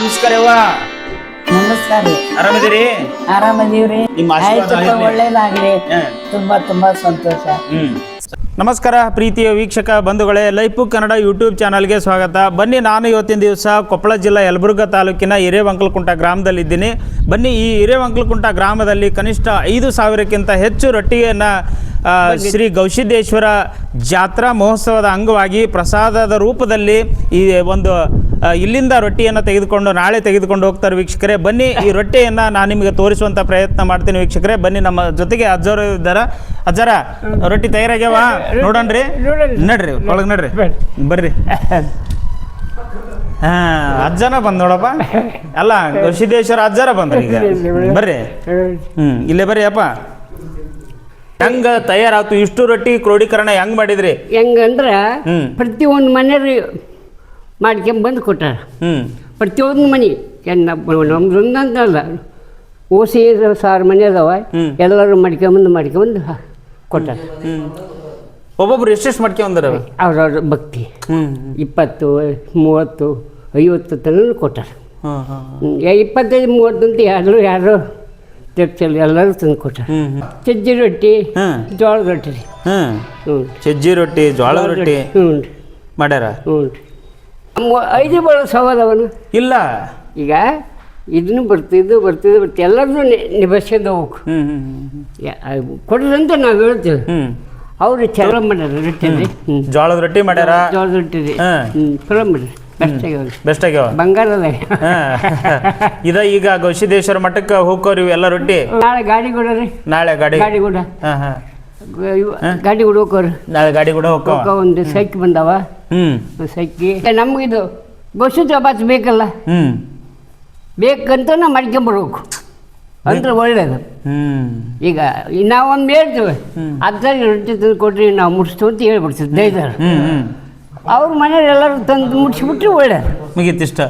ನಮಸ್ಕಾರವ್ವ. ನಮಸ್ಕಾರ ರೀ. ಆರಾಮಿದ್ದೀರಿ? ಆರಾಮದೀವ್ರಿ. ನಿಮ್ಮ ಆಶೀರ್ವಾದ ಆಗಿರ್ಲಿ. ಒಳ್ಳೇದಾಗ್ಲಿ. ತುಂಬಾ ಸಂತೋಷ. ನಮಸ್ಕಾರ ಪ್ರೀತಿಯ ವೀಕ್ಷಕ ಬಂಧುಗಳೇ, ಲೈಫ್ ಕನ್ನಡ ಯೂಟ್ಯೂಬ್ ಚಾನಲ್ಗೆ ಸ್ವಾಗತ. ಬನ್ನಿ, ನಾನು ಇವತ್ತಿನ ದಿವಸ ಕೊಪ್ಪಳ ಜಿಲ್ಲಾ ಯಲಬುರ್ಗಾ ತಾಲೂಕಿನ ಹಿರೇವಂಕಲಕುಂಟ ಗ್ರಾಮದಲ್ಲಿದ್ದೀನಿ. ಬನ್ನಿ, ಈ ಹಿರೇವಂಕಲಕುಂಟ ಗ್ರಾಮದಲ್ಲಿ ಕನಿಷ್ಠ 5,000ಕ್ಕಿಂತ ಹೆಚ್ಚು ರೊಟ್ಟಿಯನ್ನು ಶ್ರೀ ಗವಿಸಿದ್ದೇಶ್ವರ ಜಾತ್ರಾ ಮಹೋತ್ಸವದ ಅಂಗವಾಗಿ ಪ್ರಸಾದದ ರೂಪದಲ್ಲಿ ಈ ಒಂದು ಇಲ್ಲಿಂದ ರೊಟ್ಟಿಯನ್ನು ನಾಳೆ ತೆಗೆದುಕೊಂಡು ಹೋಗ್ತಾರೆ ವೀಕ್ಷಕರೇ. ಬನ್ನಿ, ಈ ರೊಟ್ಟಿಯನ್ನು ನಾನು ನಿಮಗೆ ತೋರಿಸುವಂಥ ಪ್ರಯತ್ನ ಮಾಡ್ತೀನಿ ವೀಕ್ಷಕರೇ. ಬನ್ನಿ, ನಮ್ಮ ಜೊತೆಗೆ ಅಜ್ಜವರು ಇದ್ದಾರೆ. ಅಜ್ಜರ, ರೊಟ್ಟಿ ತಯಾರಾಗ್ಯಾವ? ನೋಡಣ್ರಿ, ನಡ್ರಿ ಒಳಗೆ ನಡ್ರಿ, ಬರ್ರಿ. ಅಜ್ಜನ ಬಂದ್ ನೋಡಪ್ಪ. ಅಲ್ಲ, ಗವಿಸಿದ್ದೇಶ್ವರ ಅಜ್ಜರ ಬಂದ್ರಿ ಈಗ. ಬರ್ರಿ, ಇಲ್ಲೇ ಬರ್ರಿ ಅಪ್ಪ. ಹೆಂಗ ತಯಾರಾಯ್ತು ಇಷ್ಟು ರೊಟ್ಟಿ ಕ್ರೋಢೀಕರಣ ಹೆಂಗ್ ಮಾಡಿದ್ರಿ? ಹೆಂಗಂದ್ರೆ ಪ್ರತಿಯೊಂದು ಮನೆಯವ್ರು ಮಾಡ್ಕೊಂಬಂದು ಕೊಟ್ಟಾರ. ಪ್ರತಿಯೊಂದು ಮನೆ ನಮ್ದೊಂದಂತಲ್ಲ, ಓಸಿ 1,000 ಮನೆ ಅದಾವ. ಎಲ್ಲರೂ ಮಾಡ್ಕೊಂಬಂದು ಕೊಟ್ಟಾರ. ಒಬ್ಬೊಬ್ರು ಎಷ್ಟೆಷ್ಟು ಮಾಡ್ಕೊಂಡ್ರ? ಅವ್ರವ್ರ ಭಕ್ತಿ 20, 30, 50 ತನಕ ಕೊಟ್ಟಾರ. 25, 30 ಅಂತ ಯಾರು ಎಲ್ಲರೂ ತಂದು ಕೊಟ್ಟಾರ. ಸಜ್ಜಿ ರೊಟ್ಟಿ, ಜೋಳದ ರೊಟ್ಟಿ ರೀ. ಸಜ್ಜಿ ರೊಟ್ಟಿ, ಜೋಳದ ರೊಟ್ಟಿ ಮಾಡ್ಯಾರ. 5 ಬರೋ ಸವಾದವನು ಇಲ್ಲ. ಈಗ ಇದನ್ನು ಬರ್ತಿದ್ದು ಎಲ್ಲರನ್ನೂ ನಿಭಾಯಿಸ್ಕೊಂಡು ಹೋಗ್ಬೇಕು. ಕೊಡ್ರಂತ ನಾವು ಹೇಳ್ತೀವಿ. ಅವ್ರು ಚಲೋ ಮಾಡ್ಯಾರ ರೊಟ್ಟಿ ರೀ. ಜೋಳದ ರೊಟ್ಟಿ ಮಾಡ್ಯಾರ. ಜೋಳದ ರೊಟ್ಟಿ ರೀ ಚಲೋ ಮಾಡ್ರಿ. ಬೆಸ್ಟ್ ಆಗ್ಯಾವ. ಬಂಗಾರದಾಗ ಈಗ ಗವಿಸಿದ್ದೇಶ್ವರ ಮಠಕ್ಕೆ ಹೋಗ್ಕೋರಿ ಎಲ್ಲ ರೊಟ್ಟಿ. ನಾಳೆ ಗಾಡಿ ಕೂಡ ರೀ. ನಾಳೆ ಗಾಡಿ ಕೂಡ ಹೋಗೋರು. ನಾಳೆ ಗಾಡಿ ಕೂಡ ಹೋಗ್ಕೋ. ಒಂದು ಸೈಕಿ ಬಂದಾವ. ಸೈಕಿ ನಮಗಿದು ಬಸ್ಸು ಬಾಚ್ ಬೇಕಲ್ಲ, ಬೇಕಂತ ನಾವು ಮಾಡ್ಕೊಂಬರ್ಬೇಕು ಅಂದ್ರೆ ಒಳ್ಳೇದು. ಈಗ ನಾವೊಂದು ಹೇಳ್ತೀವಿ, ಅದ್ರಾಗ ರೊಟ್ಟಿ ತಂದು ಕೊಟ್ರಿ ನಾವು ಮುಟ್ಸ್ತೀವಿ ಅಂತ ಹೇಳ್ಬಿಡ್ತೀವಿ ದೈದಾರ. ಅವ್ರ ಮನೆಯವ್ರು ಎಲ್ಲರೂ ತಂದು ಮುಟ್ಸಿಬಿಟ್ರೆ ಒಳ್ಳೇದು. ಮುಗೀತಿಷ್ಟ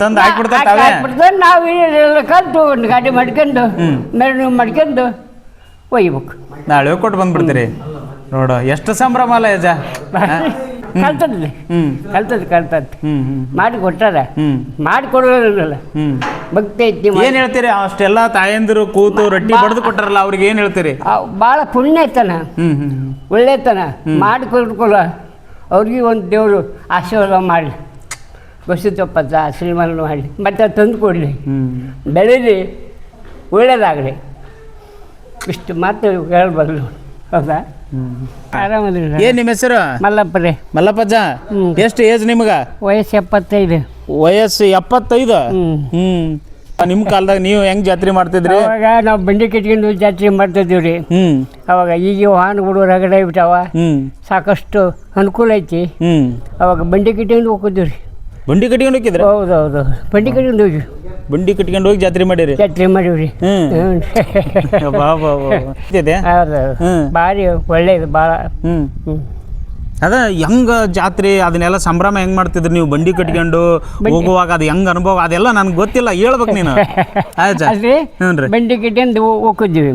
ತಂದು ಹಾಕ್ಬಿಡ್ತಾರೆ. ನಾವು ಎಲ್ಲ ಕಲ್ತು ಒಂದು ಗಾಡಿ ಮಾಡ್ಕೊಂಡು ಮೆರವಣಿಗೆ ಮಾಡ್ಕೊಂಡು ಒಯ್ಬೇಕು. ನಾಳೆ ಕೊಟ್ಟು ಬಂದ್ಬಿಡ್ತೀರಿ. ನೋಡು ಎಷ್ಟು ಸಂಭ್ರಮ ಅಲ್ಲ ಯಜ. ಕಲ್ತದ್ ಮಾಡಿ ಕೊಟ್ಟಾರ. ಮಾಡಿ ಕೊಡೋಲ್ಲ ಭಕ್ತಿ ಐತಿ. ಏನ್ ಹೇಳ್ತೀರಿ? ಅಷ್ಟೆಲ್ಲ ತಾಯಂದಿರು ಕೂತು ರೊಟ್ಟಿ ಬಡ್ದು ಕೊಟ್ಟಾರಲ್ಲ, ಅವ್ರಿಗೆ ಏನ್ ಹೇಳ್ತೀರಿ? ಭಾಳ ಪುಣ್ಯ ಐತನ, ಒಳ್ಳೆತನ. ಮಾಡಿ ಕೊಡ್ಕೊಳ ಅವ್ರಿಗೆ ಒಂದು ದೇವರು ಆಶೀರ್ವಾದ ಮಾಡಲಿ, ಬಸ್ಸುತ್ತಪ್ಪತ್ತ ಆಶೀರ್ವಾದ ಮಾಡಲಿ, ಮತ್ತೆ ತಂದು ಕೊಡಲಿ, ಬೆಳೀಲಿ, ಒಳ್ಳೇದಾಗಲಿ. ಇಷ್ಟು ಮಾತು ಹೇಳ್ಬಾರ್ದು. ಹೌದಾ? ಆರಾಮದಿಲ್ಲ. ಏನ್ ನಿಮ್ಮ ಹೆಸರು? ಮಲ್ಲಪ್ಪ ರೀ. ಮಲ್ಲಪ್ಪಜ್ಜ, ಎಷ್ಟು ಏಜ್ ನಿಮ್ಗ? ವಯಸ್ಸು 75. ವಯಸ್ಸು 75? ನಿಮ್ಮ ಕಾಲದಾಗ ನೀವು ಹೆಂಗ್ ಜಾತ್ರೆ ಮಾಡ್ತಿದ್ರಿ? ಅವಾಗ ನಾವು ಬಂಡಿ ಕಟ್ಕೊಂಡು ಜಾತ್ರೆ ಮಾಡ್ತಿದ್ದೀವಿ ರೀ. ಅವಾಗ ಈಗ ವಾಹನಗಳು ರಗಡೆ ಬಿಟ್ಟಾವ, ಸಾಕಷ್ಟು ಅನುಕೂಲ ಐತಿ. ಅವಾಗ ಬಂಡಿ ಕಟ್ಕೊಂಡು ಹೋಗಿದ್ದೀವಿ ರೀ. ಬಂಡಿ ಕಟ್ಕೊಂಡು ಹೋಗಿದ್ರ? ಹೌದೌದು, ಬಂಡಿ ಕಟ್ಕೊಂಡು ಹೋಗಿ ಜಾತ್ರೆ ಮಾಡಿರಿ. ಜಾತ್ರೆ ಮಾಡೀವ್ರಿ. ಭಾರಿ ಒಳ್ಳೇದು ಭಾಳ. ಅದ ಹೆಂಗ ಜಾತ್ರೆ ಅದನ್ನೆಲ್ಲ ಸಂಭ್ರಮ ಹೆಂಗ್ ಮಾಡ್ತಿದ್ರಿ ನೀವು? ಬಂಡಿ ಕಟ್ಕೊಂಡು ಹೋಗುವಾಗ ಅದು ಹೆಂಗ್ ಅನುಭವ ಅದೆಲ್ಲ ನನ್ಗೆ ಗೊತ್ತಿಲ್ಲ, ಹೇಳ್ಬೇಕು ನೀನು. ಅಲ್ರಿ, ಬಂಡಿ ಕಟ್ಕೊಂಡು ಹೋಗಿದ್ವಿ.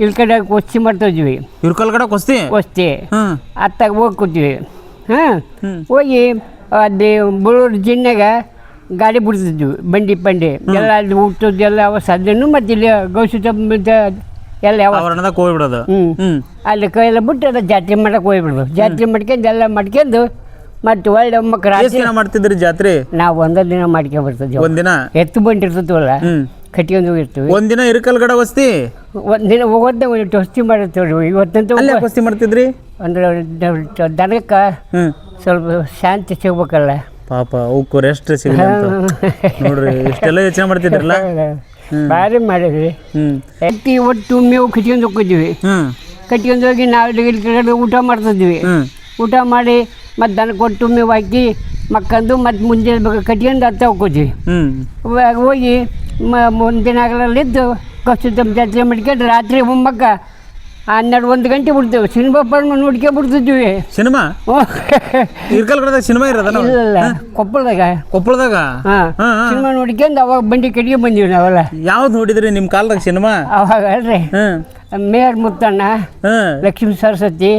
ಇಲ್ಲಿ ಕಡೆ ಕುಸ್ತಿ ಮಾಡ್ತಿದ್ವಿ. ಇವ್ರ ಕಡೆ ಕುಸ್ತಿ ಅತ್ತಾಗ ಹೋಗ್ಕೊತೀವಿ. ಹೋಗಿ ಅದೇ ಬಳ್ಳೂರು ಜಿನ್ನಾಗ ಗಾಡಿ ಬಿಡ್ತಿದ್ವಿ. ಬಂಡಿ ಎಲ್ಲ ಅಲ್ಲಿ ಊಟದ್ದೆಲ್ಲ ಅವ ಸಾಧ್ಯನು. ಮತ್ತು ಇಲ್ಲಿ ಗೌಸಿತ ಎಲ್ಲ ಯಾವ ಹೋಗ್ಬಿಡೋದು. ಅಲ್ಲಿ ಕೈಯೆಲ್ಲ ಬಿಟ್ಟು ಅದು ಜಾತ್ರೆ ಮಾಡಕ್ಕೆ ಹೋಗ್ಬಿಡೋದು. ಜಾತ್ರೆ ಮಾಡ್ಕೊಂಡು ಎಲ್ಲ ಮಾಡ್ಕೊಂಡು ಮತ್ತೆ ಒಳ್ಳೆ ಮಕ್ಕಳು ಮಾಡ್ತಿದ್ರಿ ಜಾತ್ರೆ. ನಾವು ಒಂದೊಂದು ದಿನ ಮಾಡ್ಕೊಂಡ್ಬರ್ತಿದ್ವಿ. ಒಂದಿನ ಎತ್ತು ಬಂಡಿ ಇರ್ತಿದ್ವಲ್ಲ, ಕಟ್ಕೊಂಡು ಹೋಗಿರ್ತೀವಿ. ಒಂದಿನ ಇರಕಲ್ಗಡ ವಸ್ತಿ, ಒಂದಿನ ಹೋಗೋದೇ ಒಂದು ವಸ್ತಿ ಮಾಡಿರ್ತೀವಿ. ಇವತ್ತಂತೂ ವಸ್ತಿ ಮಾಡ್ತಿದ್ರಿ ಅಂದ್ರೆ ದನಕ್ಕೆ ಸ್ವಲ್ಪ ಶಾಂತಿ ಸಿಗ್ಬೇಕಲ್ಲ ಪಾಪ, ಅವಕ್ಕೂ ರೆಸ್ಟ್ ಸಿಗಲ್ಲ ನೋಡ್ರಿ. ಇಷ್ಟೆಲ್ಲ ಯೋಚನೆ ಮಾಡ್ತಿದ್ರಲ್ಲ, ಭಾರಿ ಮಾಡಿದ್ವಿ. ಒಟ್ಟು ಮೇವು ಕಟ್ಕೊಂಡು ಹೋಗಿದ್ವಿ. ಕಟ್ಕೊಂಡು ಹೋಗಿ ನಾವು ಊಟ ಮಾಡ್ತಿದ್ವಿ. ಊಟ ಮಾಡಿ ಮತ್ತು ದನ ಕೊಟ್ಟು ಮೇವು ಹಾಕಿ ಮಕ್ಕಂದು ಮತ್ತು ಮುಂಜಾನೆ ಕಟ್ಕೊಂಡು ಹತ್ತ ಹೋಗ್ಕೋದ್ವಿ. ಹೋಗಿ ಮುಂದಿನ ಆಗಲಿದ್ದು ಕಷ್ಟ ಜಾತ್ರೆ ಮಾಡ್ಕೊಂಡು ರಾತ್ರಿ 9 12 ಗಂಟೆ ಬಿಡ್ತೇವೆ ಸಿನಿಮಾ ಪರ್ಮ ನೋಡ್ಕೆ ಬಿಡ್ತಿದ್ವಿ. ಸಿನಿಮಾ ಇರ್ಕಲ್ಗಡದಾಗ ಸಿನಿಮಾ ಇರೋದ ಇಲ್ಲ ಕೊಪ್ಪಳದಾಗ ಸಿನಿಮಾ ನೋಡ್ಕೊಂಡು ಅವಾಗ ಬಂಡಿ ಕಡೆಗೆ ಬಂದೀವಿ ನಾವೆಲ್ಲ. ಯಾವ್ದು ನೋಡಿದ್ರಿ ನಿಮ್ಮ ಕಾಲದಾಗ ಸಿನಿಮಾ? ಅವಾಗ ಅಲ್ರಿ ಮೇಯರ್ ಮುತ್ತಣ್ಣ, ಲಕ್ಷ್ಮೀ ಸರಸ್ವತಿ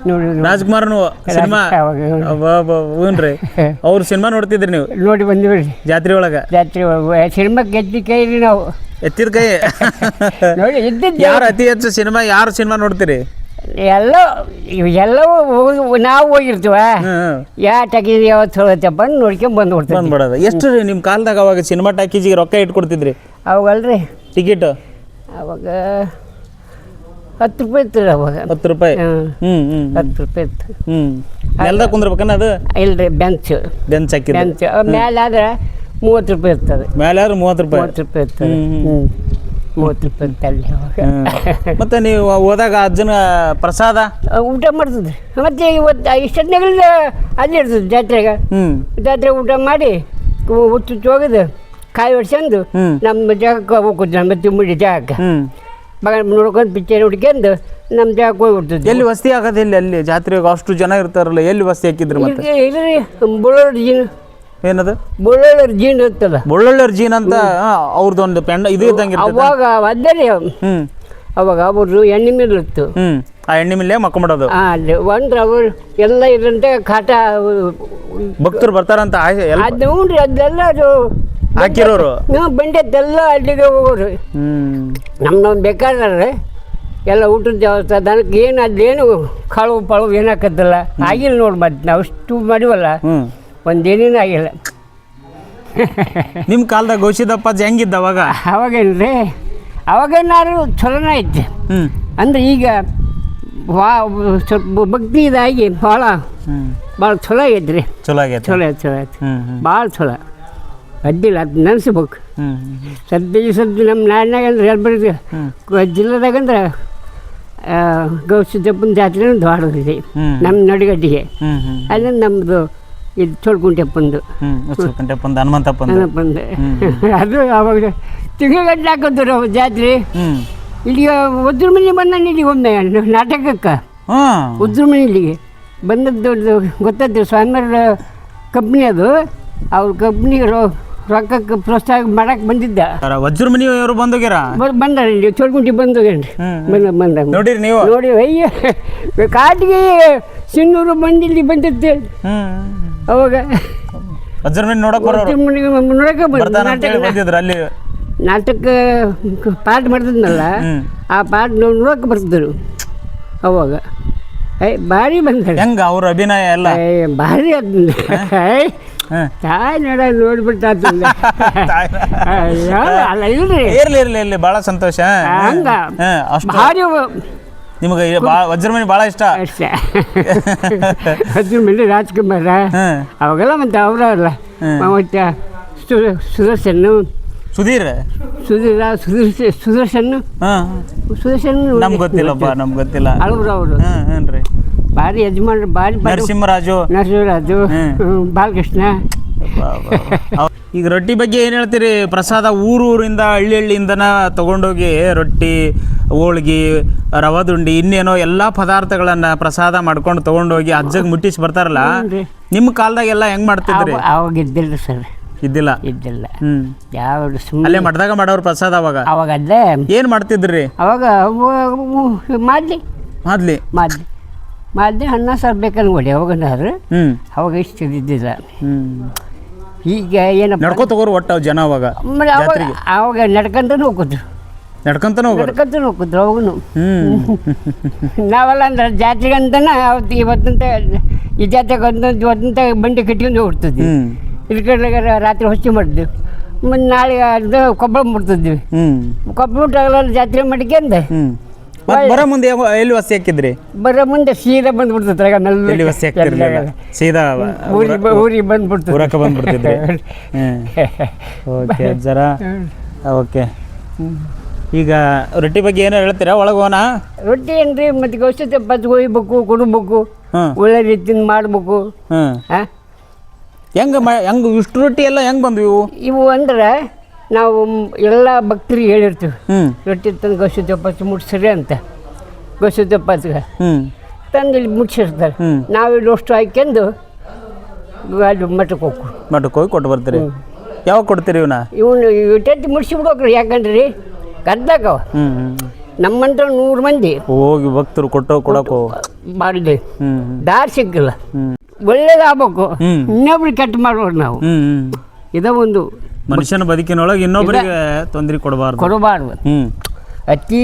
ನೋಡಿ ರಾಜ್ಕುಮಾರ್ನು ಸಿನಿಮಾ ಹ್ಞೂನ್ರಿ ಅವ್ರ ಸಿನಿಮಾ ನೋಡ್ತಿದ್ರಿ ನೀವು? ನೋಡಿ ಬಂದಿವ್ರಿ ಜಾತ್ರೆ ಒಳಗ ಸಿನಿಮಾಕ್ಕೆ ಎತ್ತಿ ಕೈ ರೀ ನಾವು ಎತ್ತಿದ ಕೈ ನೋಡಿ ಇದ್ದಿದ್ದು. ಯಾರು ಅತಿ ಹೆಚ್ಚು ಯಾರು ಸಿನಿಮಾ ನೋಡ್ತೀರಿ? ಎಲ್ಲವೂ ನಾವು ಹೋಗಿರ್ತೀವ ಯಾ ಟಾಕೀಸ್ ಯಾವತ್ತು ಹೇಳತ್ತಪ್ಪ ನೋಡ್ಕೊಂಡ್ ಬಂದ್ಬಿಡೋದು. ಎಷ್ಟು ರೀ ನಿಮ್ಮ ಕಾಲದಾಗ ಅವಾಗ ಸಿನಿಮಾ ಟಾಕೀಜಿಗೆ ರೊಕ್ಕ ಇಟ್ಕೊಡ್ತಿದ್ರಿ? ಅವಾಗಲ್ರಿ ಟಿಕೆಟ್ ಅವಾಗ 10 ರೂಪಾಯಿ ಇತ್ತು ಅವಾಗ. 10 ರೂಪಾಯಿ? 10 ರೂಪಾಯಿ ಇತ್ತು. ನೆಲ್ದಾಗ ಕುಂದ್ರಬೇಕನ್ನ ಅದು? ಇಲ್ರಿ ಬೆಂಚ್ ಹಾಕಿ ಬೆಂಚ್ ಮೇಲೆ ಆದ್ರೆ 30 ರೂಪಾಯಿ ಇರ್ತದೆ. ಮೇಲೆ ಆದ್ರೆ 30 ರೂಪಾಯಿ ಇರ್ತದೆ. 30 ರೂಪಾಯಿ ಇತ್ತು ಅಲ್ಲಿ ಅವಾಗ. ಮತ್ತೆ ನೀವು ಹೋದಾಗ ಅಜ್ಜನ ಪ್ರಸಾದ ಊಟ ಮಾಡ್ತಿದ್ರಿ. ಮತ್ತೆ ಇವತ್ತು ಇಷ್ಟೊತ್ತಿನಾಗ ಅಲ್ಲಿ ಇರ್ತದೆ ಜಾತ್ರೆಗೆ. ಜಾತ್ರೆ ಊಟ ಮಾಡಿ ಹುಟ್ಟು ಹೋಗಿದ್ದು ಕಾಯಿ ಹೊಡ್ಸ್ಕೊಂಡು ನಮ್ಮ ಜಾಗಕ್ಕೆ ಹೋಗ್ಕೊಡ್ತೀವಿ. ನಮ್ಮ ತಿಮ್ಮಡಿ ಜಾಗಕ್ಕೆ ಮಗ ನೋಡ್ಕೊಂಡು ಪಿಕ್ಚರ್ ಹುಡ್ಕೊಂಡು ನಮ್ಮ ಜಾಗಕ್ಕೆ ಹೋಗ್ಬಿಡ್ತಿದ್ವಿ. ಎಲ್ಲಿ ವಸತಿ ಆಗೋದಿಲ್ಲ? ಅಲ್ಲಿ ಜಾತ್ರೆಗೆ ಅಷ್ಟು ಜನ ಇರ್ತಾರಲ್ಲ, ಎಲ್ಲಿ ವಸತಿ ಹಾಕಿದ್ರು? ಮತ್ತೆ ಇಲ್ರಿ ಬುಳ್ಳೋರ್ ಜೀನ್. ಏನದು? ಬುಳ್ಳೋರ್ ಜೀನ್ ಇರ್ತಲ್ಲ, ಬುಳ್ಳೊಳ್ಳೆರ್ ಜೀನ್ ಅಂತ ಅವ್ರದ್ದೊಂದು ಪೆಂಡ ಇದು ಇದ್ದಂಗೆ ಅವಾಗ ಅದೇ ಅವಾಗ ಅವ್ರದ್ದು ಎಣ್ಣೆ ಮಿಲ್ ಇತ್ತು. ಆ ಎಣ್ಣೆ ಮಿಲ್ಲೇ ಮಕ್ಕೊಂಬಿಡೋದು ಅಲ್ಲಿ ಒಂದು ಅವ್ರು ಎಲ್ಲ ಇರಂತೆ ಕಾಟ ಭಕ್ತರು ಬರ್ತಾರಂತ ಅದು ನೋಡ್ರಿ ಅದೆಲ್ಲ ಅದು ಹಾಕಿರೋರು ಬಂಡೆದ್ದೆಲ್ಲ ಅಲ್ಲಿಗೆ ಹೋಗೋರು. ನಮ್ದು ಬೇಕಾದ್ರೆ ಎಲ್ಲ ಊಟದ ವ್ಯವಸ್ಥೆ ದನಕ್ಕೆ ಏನು ಅದೇನು ಕಾಳು ಪಾಳು ಏನಾಕತ್ತಲ್ಲ ಆಗಿಲ್ಲ ನೋಡಿ. ಮತ್ತೆ ನಾವು ಅಷ್ಟು ಮಾಡಿವಲ್ಲ ಒಂದೇನೇನು ಆಗಿಲ್ಲ. ನಿಮ್ಮ ಕಾಲದಾಗ ಗೌಶಿದಪ್ಪಾಜಿ ಹೆಂಗಿದ್ದ ಅವಾಗ? ಅವಾಗೇನ್ರಿ ಅವಾಗೇನಾದ್ರು ಚಲೋನ ಐತೆ. ಅಂದ್ರೆ ಈಗ ಸ್ವಲ್ಪ ಭಕ್ತಿ ಇದಾಗಿ ಭಾಳ ಚಲೋ ಆಗೈತೆ ರೀ. ಚಲೋ ಆಗೈತೆ, ಚಲೋ ಐತೆ, ಚಲೋ ಐತೆ, ಭಾಳ ಚಲೋ. ಅಡ್ಡಿಲ್ಲ, ಅದು ನೆನೆಸ್ಬೇಕು. ಸದ್ಯ ನಮ್ಮ ನಾಡಿನಾಗ ಅಂದ್ರೆ ಹೇಳ್ಬಿಡ್ತೀವಿ ಜಿಲ್ಲೆದಾಗಂದ್ರೆ ಗೌಸಿದ್ದಪ್ಪನ ಜಾತ್ರೆ ದೊಡ್ಡದಿದೆ ನಮ್ಮ ನಡಿಗಡ್ಡಿಗೆ. ಅಲ್ಲಿಂದ ನಮ್ಮದು ಇದು ಚೋಳ್ಕುಂಟೆಪ್ಪಂದು ಹನುಮಂತಪ್ಪಂದು ಅದು ಅವಾಗ ತಿಂಗಳಗಟ್ಟಲೆ ಹಾಕೋದು ನಾವು ಜಾತ್ರೆ. ಇಲ್ಲಿಗ ಉದ್ರ ಮನೆ ಬಂದ ಇಲ್ಲಿಗೆ ಒಮ್ಮೆ ನಾಟಕಕ್ಕೆ ಉದ್ರ ಮನೆ ಇಲ್ಲಿಗೆ ಬಂದದ್ದು ಗೊತ್ತಾಯ್ತು. ಸ್ವಾಮಿಯವ್ರ ಕಂಪ್ನಿ ಅದು. ಅವ್ರ ಕಂಪ್ನಿಗೆ ರೊಕ್ಕಕ್ಕೆ ಪ್ರೋತ್ಸಾಹ ಮಾಡಕ್ಕೆ ಬಂದಿದ್ದ. ವಜ್ರಮನಿಯವರು ಬಂದೋಗ್ಯಾರ? ಬಂದಾರ ಇಲ್ಲಿ ಚೋಳ್ಕುಂಟಿ ಬಂದೋಗ್ಯಾನ್ರಿ. ಬಂದ ನೋಡಿರಿ ನೀವು? ನೋಡಿ ಅಯ್ಯ ಕಾಟಿಗೆ ಸಿನ್ನೂರು ಬಂದಿಲ್ಲಿ ಬಂದಿದ್ದೆ ಅವಾಗ. ವಜ್ರಮನಿ ನೋಡಕ್ಕೆ ಬಂದಿದ್ರು ಅಲ್ಲಿ. ನಾಟಕ ಪಾಠ ಮಾಡ್ತಿದ್ನಲ್ಲ, ಆ ಪಾಠ ನೋಡಕ್ಕೆ ಬರ್ತಿದ್ರು ಅವಾಗ. ಭಾರಿ ಬಂದ ಹೆಂಗ ಅವ್ರ ಅಭಿನಯ ಎಲ್ಲ ಭಾರಿ ಅದ. ತಾಯಿ ನೋಡ ನೋಡ್ಬಿಟ್ಟ ಇಲ್ರಿ. ಇರ್ಲಿ ಭಾಳ ಸಂತೋಷ. ಹಂಗ ಭಾರಿ ನಿಮಗೆ ವಜ್ರಮನಿ ಭಾಳ ಇಷ್ಟ? ಅಷ್ಟೇ. ವಜ್ರಮನಿ ರಾಜ್ಕುಮಾರ ಅವಾಗೆಲ್ಲ ಮತ್ತೆ ಅವರಲ್ಲ ಮತ್ತೆ ಸುದರ್ಶನ್ ನಮ್ಗೆ ಗೊತ್ತಿಲ್ಲ ಅಳವ್ರು ಅವರು ಭಾರಿ ಯಜಮಾನ್ರು. ಭಾರಿ ನರಸಿಂಹರಾಜು ಬಾಲಕೃಷ್ಣ. ಈಗ ರೊಟ್ಟಿ ಬಗ್ಗೆ ಏನು ಹೇಳ್ತೀರಿ? ಪ್ರಸಾದ ಊರಿಂದ ಹಳ್ಳಿಯಿಂದನ ತಗೊಂಡೋಗಿ ರೊಟ್ಟಿ, ಹೋಳ್ಗಿ, ರವದುಂಡಿ, ಇನ್ನೇನೋ ಎಲ್ಲ ಪದಾರ್ಥಗಳನ್ನ ಪ್ರಸಾದ ಮಾಡ್ಕೊಂಡು ತಗೊಂಡೋಗಿ ಅಜ್ಜಗೆ ಮುಟ್ಟಿಸಿ ಬರ್ತಾರಲ್ಲ. ನಿಮ್ಮ ಕಾಲದಾಗೆಲ್ಲ ಹೆಂಗ್ ಮಾಡ್ತಿದ್ರಿ? ಅವಾಗ ಇದ್ದಿಲ್ಲ ಸರ್. ಇದ್ದಿಲ್ಲ. ಯಾವ ಅಲ್ಲೇ ಮಠದಾಗ ಮಾಡೋರು ಪ್ರಸಾದ ಅವಾಗ ಅಲ್ಲೇ ಏನು ಮಾಡ್ತಿದ್ರಿ? ಅವಾಗ ಮಾದ್ಲಿ ಅನ್ನ ಸಾರು ಬೇಕಂದ್ ಕೊಡಿ ಅವಾಗನಾದ್ರು. ಅವಾಗ ಇಷ್ಟು ಇದ್ದಿಲ್ಲ. ಈಗ ಏನಪ್ಪ ನಡ್ಕೊ ತಗೋರು ಒಟ್ಟು ಜನ ಅವಾಗ ಅವಾಗ ನಡ್ಕೊಂತಾನೆ ಹೋಗಿದ್ರು. ಹೋಗಿದ್ರು ಅವಾಗೂ. ನಾವೆಲ್ಲ ಅಂದ್ರೆ ಜಾತ್ರೆಗೆ ಅಂತಾನೆ ಅವತ್ತು ಇವತ್ತಂತ ಈ ಜಾತ್ರೆಗೆ ಇವತ್ತಂತ ಬಂಡಿ ಕಟ್ಕೊಂಡು ಹೋಗ್ಬಿಡ್ತಿದ್ವಿ. ಇಲ್ಲಿ ಕಡೆ ರಾತ್ರಿ ಹೊಚ್ಚಿ ಮಾಡಿದ್ವಿ. ಮತ್ತು ನಾಳೆ ಅದು ಕೊಬ್ಬಳ ಮುಟ್ತಿದ್ವಿ. ಕೊಬ್ಬಳ ಮುಟ್ಟಾಗಲ್ಲ ಜಾತ್ರೆ ಮಾಡ್ಕೊಂಡು ಬರೋ ಮುಂದೆ ಎಲ್ಲಿ ವಸಿ ಹಾಕಿದ್ರಿ? ಬರೋ ಮುಂದೆ ಸೀದಾ ಬಂದ್ಬಿಡ್ತೈತೆ. ಸೀದಾ ಊರಿಗೆ ಬಂದ್ಬಿಡ್ತಿದ್ರಿ. ಓಕೆ ಜರ ಓಕೆ. ಈಗ ರೊಟ್ಟಿ ಬಗ್ಗೆ ಏನೋ ಹೇಳ್ತೀರಾ? ಒಳಗೋಣ ರೊಟ್ಟಿ ಏನ್ರಿ ಮತ್ತೆ ಔಷಧಿ ಬದ್ ಒಯ್ಬೇಕು, ಕೊಡ್ಬೇಕು, ಒಳ್ಳೆ ರೀತಿಯಿಂದ ಮಾಡ್ಬೇಕು. ಹೆಂಗ ಇಷ್ಟು ರೊಟ್ಟಿ ಎಲ್ಲ ಹೆಂಗ್ ಬಂದ್ವು ಇವು ಅಂದ್ರೆ ನಾವು ಎಲ್ಲ ಭಕ್ತರಿಗೆ ಹೇಳಿರ್ತೀವಿ ರೊಟ್ಟಿ ತಂದು ಔಷಧಿ ಮುಟ್ಸ್ರಿ ಅಂತ. ಗೊಸುದಪ್ಪತ್ಗೆ ಹ್ಞೂ ತಂದು ಇಲ್ಲಿ ಮುಟ್ಸಿರ್ತಾರೆ ಹ್ಮ್. ನಾವು ಇಲ್ಲಿ ಅಷ್ಟು ಹಾಕ್ಯಂದು ಅಲ್ಲಿ ಮಠಕ್ಕೆ ಹೋಗ್ಕು ಮಠಕ್ಕೆ ಹೋಗಿ ಕೊಟ್ಟು ಬರ್ತೀರಿ ಯಾವಾಗ ಕೊಡ್ತೀರಿ ಇವನ್ನ ಇವನು ಇಟ್ಟೆತ್ತಿ ಮುಟ್ಸಿ ಬಿಡೋಕ್ರಿ ಯಾಕಂದ್ರಿ ಗದ್ದಾಗವ ಹ್ಞೂ ನಮ್ಮಂತ 100 ಮಂದಿ ಹೋಗಿ ಭಕ್ತರು ಕೊಡಕ್ಕೆ ಮಾಡಿದೆ ಹ್ಞೂ ದಾರಿ ಸಿಕ್ಕಿಲ್ಲ ಹ್ಞೂ ಒಳ್ಳೇದಾಗಬೇಕು ಹ್ಮ್. ಇನ್ನೊಬ್ರಿಗೆ ಕೆಟ್ಟ ಮಾಡೋರು ನಾವು ಹ್ಞೂ ಇದ ಒಂದು ಮನುಷ್ಯನ ಬದುಕಿನೊಳಗೆ ಇನ್ನೊಬ್ಬರಿಗೆ ತೊಂದರೆ ಕೊಡಬಾರ್ದು ಕೊಡಬಾರ್ದು ಹ್ಞೂ ಅತಿ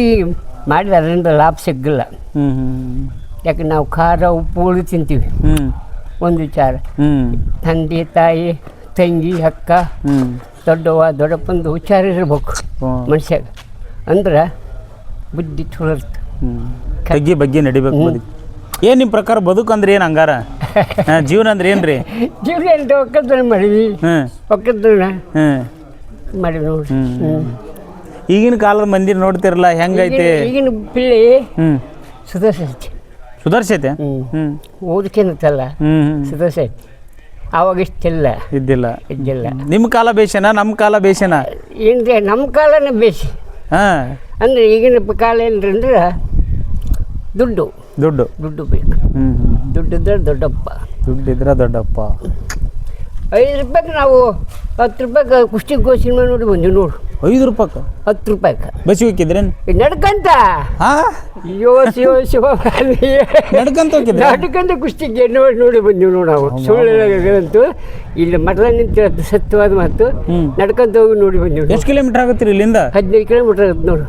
ಮಾಡಿದ ಅದರಿಂದ ಲಾಭ ಸಿಗ್ಗಿಲ್ಲ ಹ್ಞೂ ಯಾಕೆ ನಾವು ಖಾರ ಉಪ್ಪು ಹುಳಿ ತಿಂತೀವಿ ಹ್ಞೂ ಒಂದು ವಿಚಾರ ಹ್ಞೂ ತಂದೆ ತಾಯಿ ತಂಗಿ ಅಕ್ಕ ಹ್ಞೂ ದೊಡ್ಡವ್ವ ದೊಡ್ಡಪ್ಪಂದು ವಿಚಾರ ಇರ್ಬೇಕು ಹ್ಞೂ ಮನುಷ್ಯಾಗ ಅಂದ್ರೆ ಬುದ್ಧಿ ಚಲೋ ಇರ್ತದೆ ಹ್ಞೂ ತಗ್ಗಿ ಬಗ್ಗೆ ನಡಿಬೇಕು ಬದುಕು ಏನು ನಿಮ್ಮ ಪ್ರಕಾರ ಬದುಕು ಅಂದ್ರೆ ಏನು ಹಂಗಾರ ಜೀವನ ಅಂದ್ರೆ ಏನು ರೀ ಜೀವನ ಅಂತ ಒಕ್ಕಲ್ತನ ಮಾಡಿದ್ವಿ ಹ್ಞೂ ಒಕ್ಕಲ್ತನ ಹ್ಞೂ ಮಾಡಿವಿ ನೋಡಿ ಹ್ಞೂ ಈಗಿನ ಕಾಲದ ಮಂದಿ ನೋಡ್ತಿರಲ್ಲ ಹೆಂಗೈತೆ ಈಗಿನ ಪಿಳ್ಳಿ ಹ್ಞೂ ಸುಧಾರಿಸೈತಿ ಸುಧಾರಿಸೈತೆ ಹ್ಞೂ ಹ್ಞೂ ಓದಕ್ಕೇನತ್ತಲ್ಲ ಹ್ಞೂ ಸುಧಾರಿಸೈತಿ ಆವಾಗ ಇಷ್ಟಿಲ್ಲ ಇದ್ದಿಲ್ಲ ಇದ್ದಿಲ್ಲ ನಿಮ್ಮ ಕಾಲ ಬೇಷನ ನಮ್ಮ ಕಾಲ ಬೇಷನ ಏನ್ರಿ ನಮ್ಮ ಕಾಲನೇ ಬೇಸಿ ಹಾಂ ಅಂದರೆ ಈಗಿನ ಕಾಲ ಏನ್ರಿ ಅಂದ್ರೆ ದುಡ್ಡು ದುಡ್ಡು ದುಡ್ಡು ಬೇಕು ಹ್ಞೂ ದುಡ್ಡಿದ್ರೆ ದೊಡ್ಡಪ್ಪ ದುಡ್ಡಿದ್ರೆ ದೊಡ್ಡಪ್ಪ 5 ರೂಪಾಯಿಗೆ ನಾವು 10 ರೂಪಾಯಿಗೆ ಕುಸ್ತಿ ಸಿನಿಮಾ ನೋಡಿ ಬಂದ್ವಿ ನೋಡು 5 ರೂಪಾಯಿಗೆ 10 ರೂಪಾಯಿಗೆ ಬಸ್ಸಿ ಹೋಗಿದ್ರೇನು ನಡ್ಕಂತ ಹಾಂ ಅಯ್ಯೋ ಶಿವ ನಡ್ಕಂತ ಹೋಗಿದ್ರೆ ನಡ್ಕಂತ ಕುಸ್ತಿಗೆ ನೋಡಿ ಬಂದೀವಿ ನೋಡು ನಾವು ಸುಳ್ಳು ಇಲ್ಲಿ ಮಠದ ನಿಂತ ಸತ್ಯವಾದ ಮಾತು ನಡ್ಕಂತ ಹೋಗಿ ನೋಡಿ ಬಂದೀವಿ ಎಷ್ಟು ಕಿಲೋಮೀಟ್ರ್ ಆಗುತ್ತೆ ರೀ ಇಲ್ಲಿಂದ 15 ಕಿಲೋಮೀಟರ್ ಆಗುತ್ತೆ ನೋಡು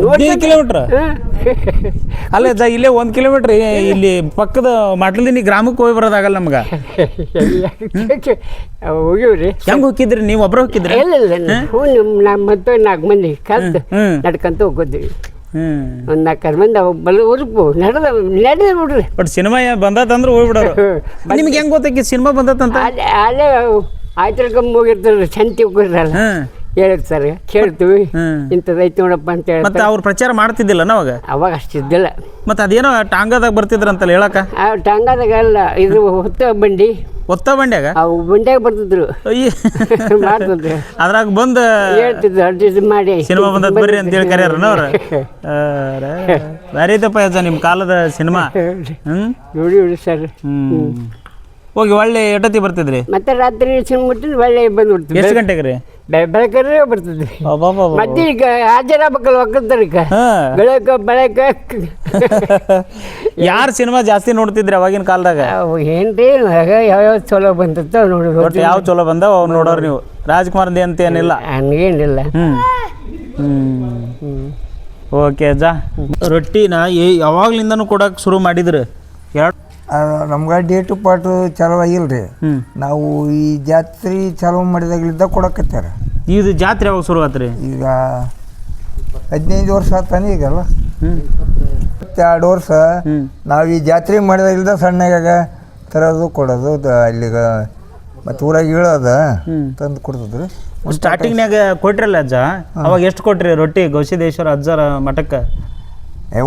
15 ಕಿಲೋಮೀಟ್ರ್ ಅಲ್ಲ ಇಲ್ಲೇ 1 ಕಿಲೋಮೀಟ್ರ್ ಇಲ್ಲಿ ಪಕ್ಕದ ಮಟ್ಲದಿನಿ ಗ್ರಾಮಕ್ಕೆ ಹೋಗಿ ಬರೋದಾಗಲ್ಲ ನಮ್ಗೆ ಹೋಗಿವ್ರಿ ಹೆಂಗೆ ಹೋಗಿದ್ರಿ ನೀವು ಒಬ್ಬರು ಹೋಗಿದ್ರಿ ಇಲ್ಲ ಮತ್ತೆ 4 ಮಂದಿ ಕಲ್ತು ನಡ್ಕಂತ ಹೋಗೋದ್ವಿ ಒಂದು 4 ಮಂದಿ ಅವಾಗ ಬಲ್ಲ ಉರುಪು ನಡೆದ ಬಿಡ್ರಿ ಬಟ್ ಸಿನಿಮಾ ಬಂದತ್ತಂದ್ರೆ ಹೋಗ್ಬಿಡೋರು ನಿಮ್ಗೆ ಹೆಂಗೆ ಗೊತ್ತಾಕಿ ಸಿನಿಮಾ ಬಂದತ್ತಂತ ಅಲ್ಲೇ ಆಯ್ತಳ್ಕೊಂಬ ಹೋಗಿರ್ತಾರೆ ಸಂತಿ ಹೋಗಿರಲ್ಲ ಹೇಳಿರ್ತಾರೆ ಕೇಳ್ತೀವಿ ಇಂಥದ್ದು ಐತಿ ನೋಡಪ್ಪ ಅಂತ ಹೇಳಿ ಮತ್ತೆ ಅವ್ರು ಪ್ರಚಾರ ಮಾಡ್ತಿದ್ದಿಲ್ಲ ಅವಾಗ ಅವಾಗ ಅಷ್ಟಿದ್ದಿಲ್ಲ ಮತ್ತೆ ಅದೇನೋ ಟಾಂಗಾದಾಗ ಬರ್ತಿದ್ರಂತಲ್ಲ ಹೇಳಕ್ಕ ಆ ಟಾಂಗಾದಾಗ ಅಲ್ಲ ಇದು ಹೊತ್ತ ಬಂಡಿ ಒತ್ತ ಬಂಡ್ಯಾಗ ಅವು ಬಂಡ್ಯಾಗ ಬರ್ತಿದ್ರು ಮಾಡ್ತಿದ್ರು ಅದ್ರಾಗ ಬಂದು ಹೇಳ್ತಿದ್ರು ಅಡ್ಜಸ್ಟ್ ಮಾಡಿ ಸಿನಿಮಾ ಬಂದದ್ ಬರ್ರಿ ಅಂತ ಹೇಳಿ ಕರ್ಯಾರನ ಅವ್ರ ಬೇರೆ ಐತಪ್ಪ ಯಜ ನಿಮ್ಮ ಕಾಲದ ಸಿನಿಮಾ ನೋಡಿ ಸರ್ ಹೋಗಿ ಒಳ್ಳೆ ಎಟತಿ ಬರ್ತಿದ್ರಿ ಮತ್ತೆ ರಾತ್ರಿ ಸಿನಿಮಾ ಮುಟ್ಟಿನ ಒಳ್ಳೆ ಬಂದು ಬಿಡ್ತಿದ್ವಿ ಎಷ್ಟು ಗಂಟೆಗೆ ರೀ ಬೆಳಕರೇ ಬರ್ತಿದ್ವಿ ಮತ್ತೆ ಈಗ ಹಾಜರಾಗಬೇಕಲ್ಲ ಒಕ್ಕಲ್ತಾರೆ ಈಗ ಬೆಳಕ ಯಾರು ಸಿನಿಮಾ ಜಾಸ್ತಿ ನೋಡ್ತಿದ್ರಿ ಅವಾಗಿನ ಕಾಲದಾಗ ಏನ್ರಿ ಯಾವ್ಯಾವ ಚಲೋ ಬಂದಿರ್ತಾವ ನೋಡಿ ಒಟ್ಟು ಯಾವ ಚಲೋ ಬಂದಾವ ಅವ್ರು ನೋಡೋರು ನೀವು ರಾಜ್ಕುಮಾರ್ದು ಅಂತ ಏನಿಲ್ಲ ಹಂಗೇನಿಲ್ಲ ಓಕೆ ಅಜ್ಜ ರೊಟ್ಟಿನ ಯಾವಾಗ್ಲಿಂದನೂ ಕೊಡಕ್ಕೆ ಶುರು ಮಾಡಿದ್ರು ನಮ್ಗೆ ಡೇಟು ಪಾಟು ಚಾಲೂ ಆಗಿಲ್ಲ ರೀ ನಾವು ಈ ಜಾತ್ರೆ ಚಾಲೂ ಮಾಡಿದಾಗಲಿದ್ದ ಕೊಡಕತ್ತಾರ ಇದು ಜಾತ್ರೆ ಯಾವಾಗ ಶುರು ಆತ್ರಿ ಈಗ 15 ವರ್ಷ ಆತಾನೆ ಈಗಲ್ಲ 22 ವರ್ಷ ನಾವು ಈ ಜಾತ್ರೆ ಮಾಡಿದಾಗಲಿದ್ದ ಸಣ್ಣಗಾಗ ತರೋದು ಕೊಡೋದು ಅಲ್ಲಿಗ ಮತ್ತು ಊರಾಗ ಹೇಳೋದ ತಂದು ಕೊಡ್ತಿದ್ರಿ ಸ್ಟಾರ್ಟಿಂಗ್ನಾಗ ಕೊಟ್ರಲ್ಲ ಅಜ್ಜ ಅವಾಗ ಎಷ್ಟು ಕೊಟ್ರಿ ರೊಟ್ಟಿ ಗವಿಸಿದ್ದೇಶ್ವರ ಅಜ್ಜರ ಮಠಕ್ಕೆ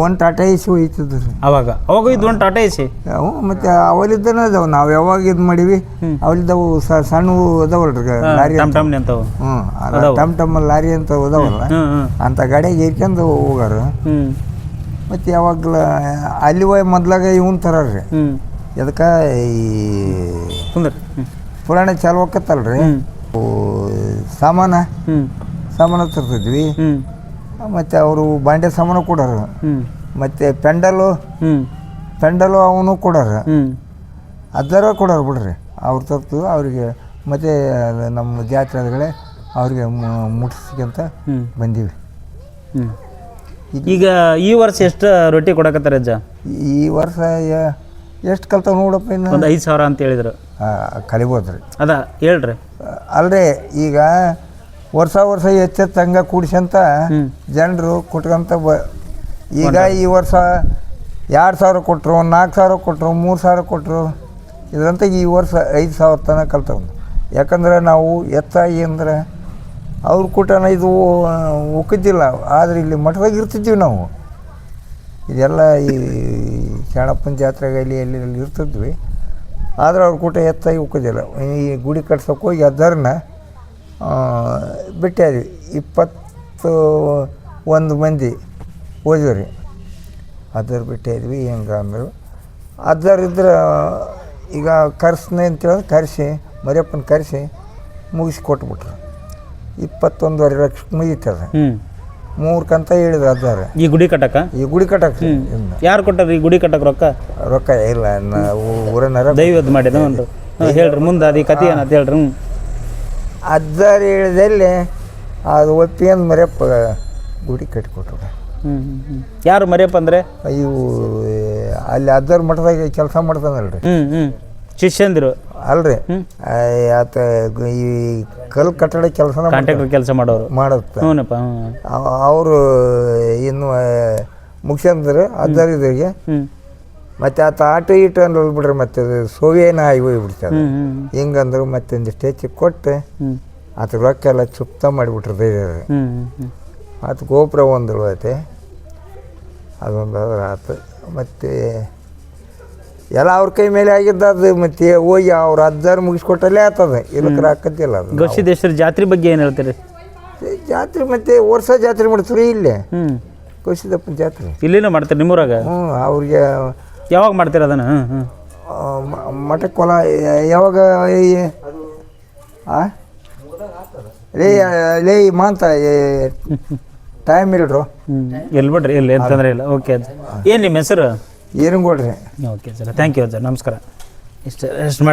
ಒಂದು ಟಾಟಾ ಎಸಿ ಹೋಯ್ತದ ರೀ ಅವಾಗ ಇದು ಒಂದು ಟಾಟಾ ಎಸಿ ಅವು ಮತ್ತು ಅವಲಿದ್ದನ ಅದಾವ ನಾವು ಯಾವಾಗ ಇದು ಮಾಡೀವಿ ಅವಲಿದ್ದವು ಸಣ್ಣವು ಅದಾವಲ್ರಿ ಲಾರಿ ಟಮ್ ಅಂತವು ಟಮ್ ಲಾರಿ ಅಂತ ಅದಾವಲ್ಲ ಅಂತ ಗಾಡಿಯಾಗ ಏರ್ಕೊಂಡು ಹೋಗಾರ ಮತ್ತು ಯಾವಾಗಲ ಅಲ್ಲಿ ಹೋಗಿ ಮೊದ್ಲಾಗ ಇವನ್ ತರ್ರಿ ಅದಕ್ಕೆ ಈ ಪುರಾಣ ಚಾಲು ಆಕತ್ತಲ್ರಿ ಸಾಮಾನು ತರ್ತಿದ್ವಿ ಮತ್ತು ಅವರು ಬಾಂಡೆ ಸಾಮಾನು ಕೊಡೋರು ಮತ್ತು ಪೆಂಡಲು ಅವನು ಕೊಡೋರು ಅದರ ಕೊಡೋರು ಬಿಡ್ರಿ ಅವ್ರು ತರ್ತು ಅವ್ರಿಗೆ ಮತ್ತು ನಮ್ಮ ಜಾತ್ರೆಗಳೇ ಅವ್ರಿಗೆ ಮುಟ್ಟಿಸ್ಕೊಂತ ಬಂದೀವಿ ಈಗ ಈ ವರ್ಷ ಎಷ್ಟು ರೊಟ್ಟಿ ಕೊಡಕತ್ತಾರೆ ಅಜ್ಜ ಈ ವರ್ಷ ಎಷ್ಟು ಕಲ್ತಾವ ನೋಡಪ್ಪ ಇನ್ನು ಒಂದು 5,000 ಅಂತ ಹೇಳಿದ್ರು ಕಲಿಬೋದು ರೀ ಅದ ಹೇಳ್ರಿ ಅಲ್ರಿ ಈಗ ವರ್ಷ ಹೆಚ್ಚೆತ್ತು ಹಂಗೆ ಕೂಡಿಸಂತ ಜನರು ಕೊಟ್ಕೊಂತ ಈಗ ಈ ವರ್ಷ 2,000 ಕೊಟ್ಟರು 4,000 ಕೊಟ್ಟರು 3,000 ಕೊಟ್ಟರು ಇದರಂತ ಈ ವರ್ಷ 5,000 ತನಕ ಕಲ್ತವ್ ಯಾಕಂದ್ರೆ ನಾವು ಎತ್ತಾಗಿ ಅಂದ್ರೆ ಅವ್ರ ಕೂಟನ ಇದು ಒಕ್ಕಿದ್ದಿಲ್ಲ ಆದರೆ ಇಲ್ಲಿ ಮಠದಾಗ ಇರ್ತಿದ್ವಿ ನಾವು ಇದೆಲ್ಲ ಈ ಶಾಣಪ್ಪನ ಜಾತ್ರೆಗೆ ಅಲ್ಲಿ ಇರ್ತಿದ್ವಿ ಆದ್ರೆ ಅವ್ರ ಕೂಟ ಎತ್ತಾಗಿ ಒಕ್ಕಿದ್ದಿಲ್ಲ ಈ ಗುಡಿ ಕಟ್ಸೋಕೆ ಹೋಗಿ ಅದರನ್ನ ಬಿಟ್ಟಾರಿ 21 ಮಂದಿ ಹೋದ್ವಿ ರೀ ಅದ್ರ ಬಿಟ್ಟಿದ್ವಿ ಹಿಂಗೆ ಅಂದರು. ಅದರಿದ್ರೆ ಈಗ ಕರ್ಸ್ನೆ ಅಂತೇಳಿದ್ರೆ ಕರೆಸಿ ಮರಿಯಪ್ಪನ ಕರೆಸಿ ಮುಗಿಸಿ ಕೊಟ್ಬಿಟ್ರು. 21.5 ಲಕ್ಷ ಮುಗೀತದ. 3 ಕಂತ ಹೇಳಿದ್ರು ಅದಾರ ಈ ಗುಡಿ ಕಟ್ಟಕ ಈ ಗುಡಿ ಕಟ್ಟಕ್ಕೆ. ಯಾರು ಕೊಟ್ಟಾರ ಈ ಗುಡಿ ಕಟ್ಟಕ್ಕೆ ರೊಕ್ಕ? ರೊಕ್ಕ ಇಲ್ಲ, ನಾವು ಊರನ್ನಾರ ದೈವದ್ ಮಾಡಿದ ಒಂದು ಹೇಳ್ರಿ ಮುಂದೆ ಅದು ಕತೆ ಏನಂತ ಹೇಳ್ರಿ. ಅದಾರ ಹೇಳಿದಲ್ಲಿ ಅದು ಒಪ್ಪಿ ಅಂದ್ ಮರಿಯಪ್ಪ ಗುಡಿ ಕಟ್ಟಿಕೊಟ್ರು. ಯಾರು ಮರಿಯಪ್ಪ ಅಂದರೆ? ಇವು ಅಲ್ಲಿ ಅದಾರ ಮಠದಾಗ ಕೆಲಸ ಮಾಡ್ತಾನಲ್ರಿ. ಶಿಷ್ಯಂದಿರು ಅಲ್ರಿ, ಆತ ಈ ಕಲ್ ಕಟ್ಟಡ ಕೆಲಸ ಕಾಂಟ್ರಾಕ್ಟರ್ ಕೆಲಸ ಮಾಡೋರು ಮಾಡುತ್ತೆ. ಹ್ಞೂನಪ್ಪ. ಅವರು ಇನ್ನು ಮುಗಿಸ್ಕೊಂಡ್ರೆ ಅದಾರಿದ್ರಿಗೆ ಮತ್ತೆ ಆತ ಆಟೋ ಈಟೋ ಅಂದ್ರೆ ಬಿಡ್ರಿ ಮತ್ತೆ ಅದು ಸೋವಿಯೇನ ಆಗಿ ಹೋಗ್ಬಿಡ್ತಾರೆ. ಹಿಂಗಂದ್ರು ಮತ್ತೆ ಒಂದಿಷ್ಟು ಹೆಚ್ಚಿಗೆ ಕೊಟ್ಟು ಆತ ರೊಕ್ಕ ಎಲ್ಲ ಚುಪ್ತ ಮಾಡಿಬಿಟ್ರು ಧೈರ್ಯ. ಆತ ಗೋಪುರ ಒಂದು ಐತೆ, ಅದೊಂದು ಅದ್ರ ಆತು. ಮತ್ತು ಎಲ್ಲ ಅವ್ರ ಕೈ ಮೇಲೆ ಆಗಿದ್ದ ಅದು. ಮತ್ತೆ ಹೋಗಿ ಅವ್ರ ಅಜ್ಜಾರು ಮುಗಿಸ್ಕೊಟ್ಟಲ್ಲೇ ಆಗ್ತದೆ, ಇಲ್ಲಕ್ರ ಹಾಕತ್ತಿಲ್ಲ ಅದು. ಗವಿಸಿದ್ದೇಶ್ವರ ಜಾತ್ರೆ ಬಗ್ಗೆ ಏನು ಹೇಳ್ತೀರಿ? ಜಾತ್ರೆ ಮತ್ತೆ ವರ್ಷ ಜಾತ್ರೆ ಮಾಡ್ತೀವಿ ಇಲ್ಲೇ ಗವಿಸಿದ್ದಪ್ಪನ ಜಾತ್ರೆ. ಇಲ್ಲಿನೂ ಮಾಡ್ತೀರಿ ನಿಮ್ಮೂರಾಗ? ಅವ್ರಿಗೆ ಯಾವಾಗ ಮಾಡ್ತೀರ ಅದನ್ನು? ಮಠಕ್ಕೆ ಹೊಲ ಯಾವಾಗ ಲೇ ಮಾಂತ ಟೈಮ್ ಇಲ್ರು. ಎಲ್ಲಿ ಬಿಡ್ರಿ, ಇಲ್ಲ ಅಂತಂದ್ರೆ ಇಲ್ಲ. ಓಕೆ ಅಜ್ಜ, ಏನು ನಿಮ್ಮ ಹೆಸರು? ಏನು ಕೊಡ್ರಿ. ಓಕೆ ಸರ್, ಥ್ಯಾಂಕ್ ಯು ಅಜ್ಜ, ನಮಸ್ಕಾರ. ಇಷ್ಟು ಮಾಡಿ.